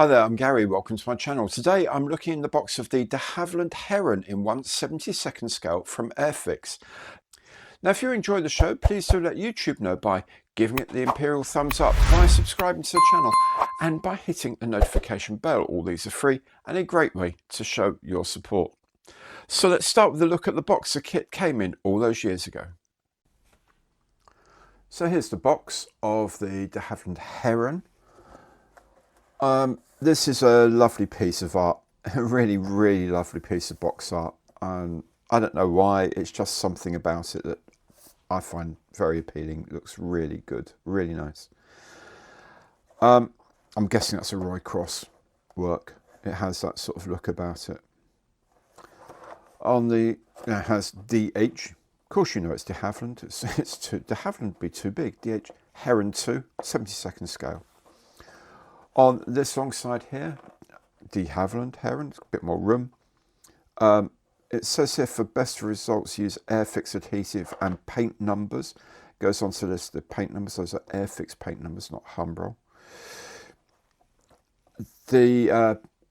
Hi there, I'm Gary. Welcome to my channel. Today I'm looking in the box of the Havilland Heron in 1/72nd scale from Airfix. Now if you enjoy the show, please do let YouTube know by giving it the imperial thumbs up, by subscribing to the channel and by hitting the notification bell. All these are free and a great way to show your support. So let's start with a look at the box the kit came in all those years ago. So here's the box of the Havilland Heron. This is a lovely piece of art, a really lovely piece of box art. I don't know why, it's just something about it that I find very appealing. It looks really good, really nice. I'm guessing that's a Roy Cross work. It has that sort of look about it. It has DH. Of course you know it's de Havilland. De Havilland would be too big. DH Heron 2, 72nd scale. On this long side here, de Havilland Heron, a bit more room. It says here for best results use Airfix adhesive and paint numbers. It goes on to list the paint numbers. Those are Airfix paint numbers, not Humbrol.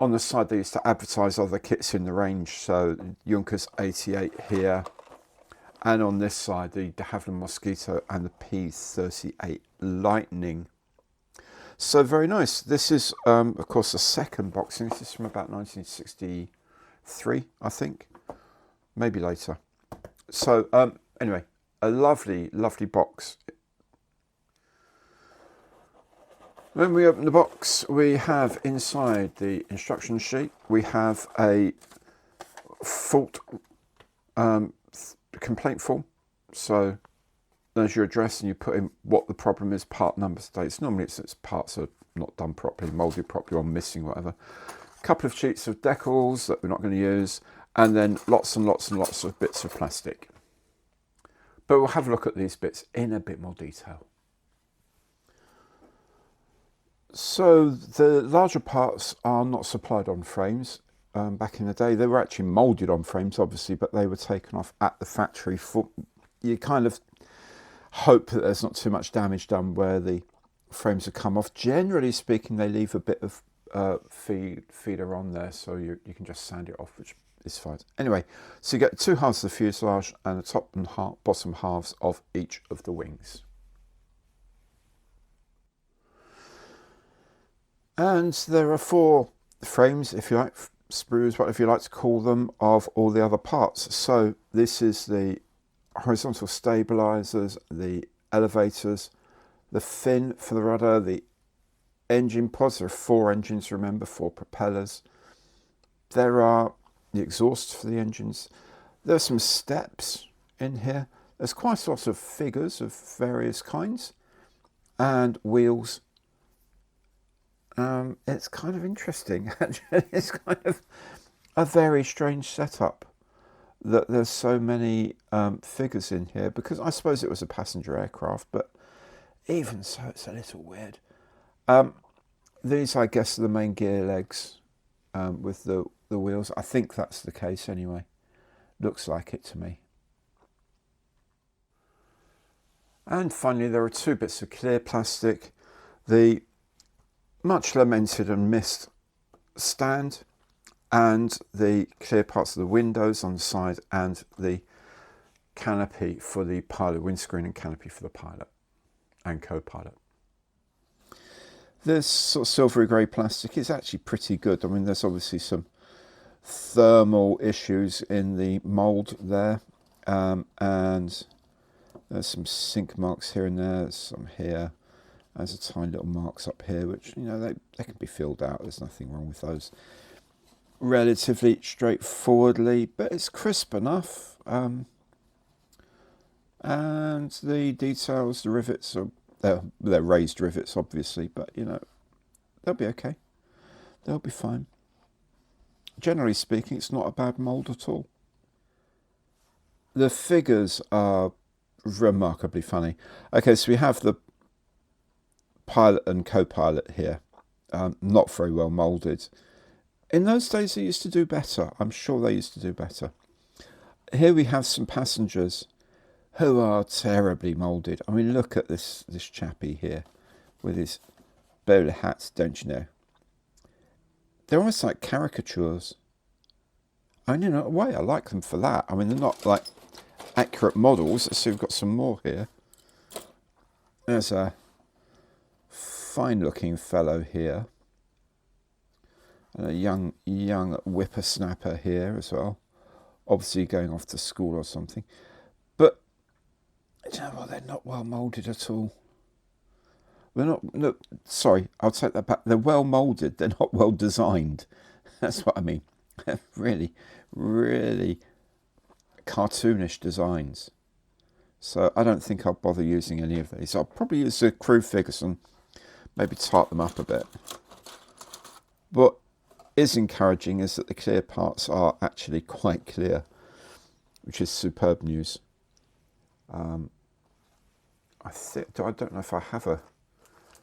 On the side they used to advertise other kits in the range, so Junkers 88 here, and on this side the de Havilland Mosquito and the P38 Lightning. So very nice. This is of course the second boxing. This is from about 1963, I think, maybe later. So anyway, a lovely box. When we open the box, we have inside the instruction sheet, we have a fault complaint form. So there's your address and you put in what the problem is, part number, states. Normally it's parts are not done properly, moulded properly or missing, whatever. A couple of sheets of decals that we're not going to use, and then lots and lots of bits of plastic. But we'll have a look at these bits in a bit more detail. So the larger parts are not supplied on frames. Back in the day they were actually moulded on frames obviously, but they were taken off at the factory. You kind of hope that there's not too much damage done where the frames have come off. Generally speaking, they leave a bit of feeder on there, so you can just sand it off, which is fine. Anyway, so you get two halves of the fuselage and the top and bottom halves of each of the wings. And there are four frames, if you like, sprues, whatever you like to call them, of all the other parts. So this is the horizontal stabilizers, the elevators, the fin for the rudder, the engine pods. There are four engines, remember, four propellers. There are the exhausts for the engines. There are some steps in here. There's quite a lot of figures of various kinds and wheels. It's kind of interesting, actually. It's kind of a very strange setup that there's so many figures in here, because I suppose it was a passenger aircraft, but even so it's a little weird. These, I guess, are the main gear legs with the wheels. I think that's the case anyway. Looks like it to me. And finally there are two bits of clear plastic. The much lamented and missed stand, and the clear parts of the windows on the side, and the canopy for the pilot, windscreen and canopy for the pilot and co-pilot. This sort of silvery grey plastic is actually pretty good. I mean, there's obviously some thermal issues in the mould there, and there's some sink marks here and there, there's some here. There's a tiny little marks up here, which, you know, they can be filled out. There's nothing wrong with those. Relatively straightforwardly, but it's crisp enough. And the details, the rivets are they're raised rivets, obviously, but you know, they'll be okay. They'll be fine. Generally speaking, it's not a bad mould at all. The figures are remarkably funny. Okay, so we have the pilot and co-pilot here, not very well moulded. In those days they used to do better. I'm sure they used to do better. Here we have some passengers who are terribly moulded. I mean, look at this chappie here with his bowler hat, don't you know? they're almost like caricatures. I mean, in a way, I like them for that. I mean, they're not like accurate models. Let's see, we've got some more here. There's a fine-looking fellow here, and a young whippersnapper here as well. Obviously going off to school or something. But you know what? They're not well moulded at all. They're not. No, sorry, I'll take that back. They're well moulded. They're not well designed. That's what I mean. Really, really cartoonish designs. So I don't think I'll bother using any of these. I'll probably use the crew figures and maybe tart them up a bit. What is encouraging is that the clear parts are actually quite clear, which is superb news. I don't know if I have a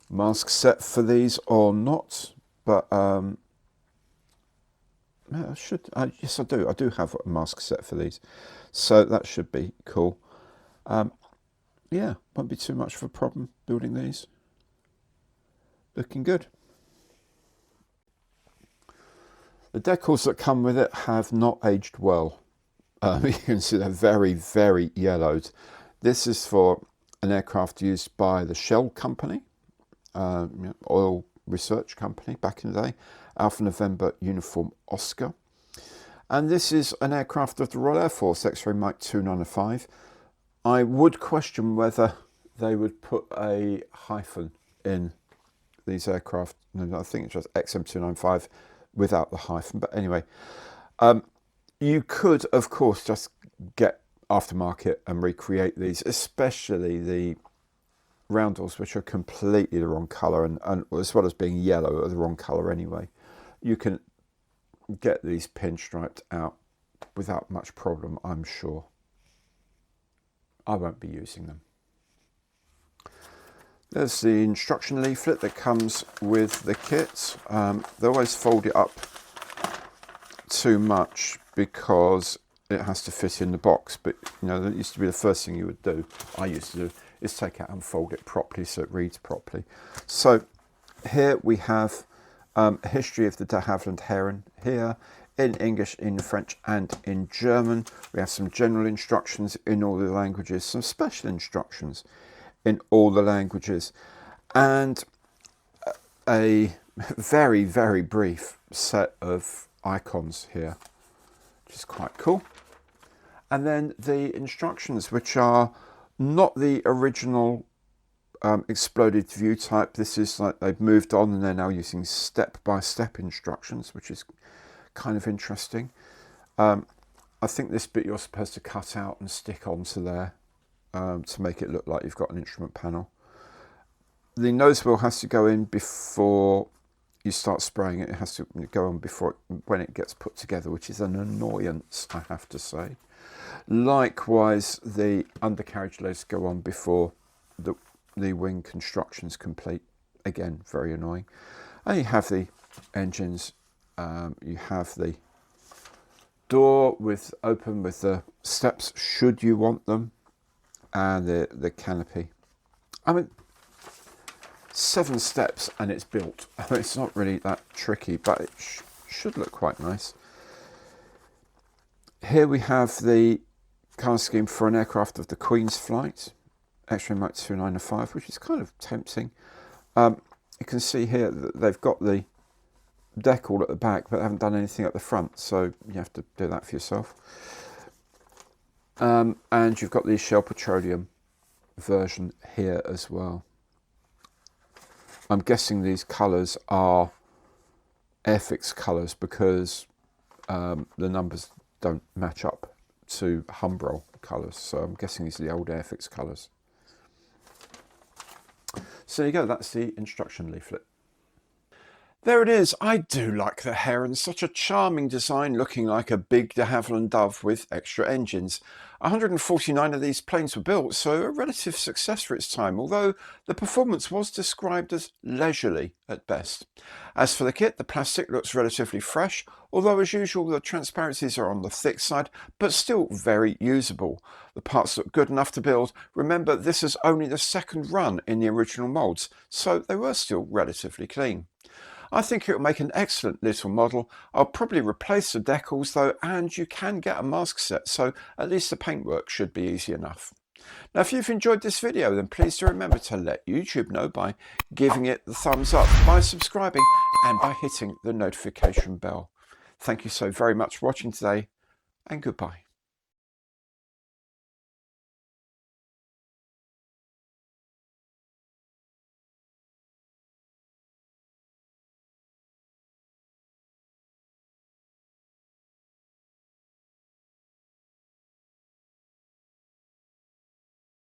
mask set for these or not, but I should. Yes, I do. I do have a mask set for these, so that should be cool. Yeah, won't be too much of a problem building these. Looking good. The decals that come with it have not aged well. You can see they're very, very yellowed. This is for an aircraft used by the Shell company, oil research company back in the day, Alpha November Uniform Oscar. And this is an aircraft of the Royal Air Force, X-Ray Mike 295. I would question whether they would put a hyphen in these aircraft. No, I think it's just XM295 without the hyphen. But anyway, you could, of course, just get aftermarket and recreate these, especially the roundels, which are completely the wrong colour, and as well as being yellow, are the wrong colour anyway. You can get these pinstriped out without much problem, I'm sure. I won't be using them. There's the instruction leaflet that comes with the kit. They always fold it up too much because it has to fit in the box, but you know, that used to be the first thing you would do, I used to do, is take it out and fold it properly so it reads properly. So here we have a history of the de Havilland Heron here, in English, in French and in German. We have some general instructions in all the languages, some special instructions in all the languages, and a very, very brief set of icons here, which is quite cool. And then the instructions, which are not the original exploded view type. This is like they've moved on and they're now using step-by-step instructions, which is kind of interesting. I think this bit you're supposed to cut out and stick onto there to make it look like you've got an instrument panel. The nose wheel has to go in before you start spraying it. It has to go on before when it gets put together, which is an annoyance, I have to say. Likewise, the undercarriage legs go on before the wing construction's complete. Again, very annoying. And you have the engines. You have the door open with the steps should you want them, and the canopy. I mean, 7 steps and it's built. I mean, it's not really that tricky, but it should look quite nice. Here we have the colour scheme for an aircraft of the Queen's flight, X-Ray Mike 295, which is kind of tempting. You can see here that they've got the decal at the back, but they haven't done anything at the front, so you have to do that for yourself. And you've got the Shell Petroleum version here as well. I'm guessing these colours are Airfix colours because the numbers don't match up to Humbrol colours, so I'm guessing these are the old Airfix colours. So there you go, that's the instruction leaflet. There it is. I do like the Heron. Such a charming design, looking like a big de Havilland Dove with extra engines. 149 of these planes were built, so a relative success for its time, although the performance was described as leisurely at best. As for the kit, the plastic looks relatively fresh, although as usual the transparencies are on the thick side, but still very usable. The parts look good enough to build. Remember, this is only the second run in the original moulds, so they were still relatively clean. I think it will make an excellent little model. I'll probably replace the decals though, and you can get a mask set, so at least the paintwork should be easy enough. Now, if you've enjoyed this video, then please do remember to let YouTube know by giving it the thumbs up, by subscribing, and by hitting the notification bell. Thank you so very much for watching today, and goodbye.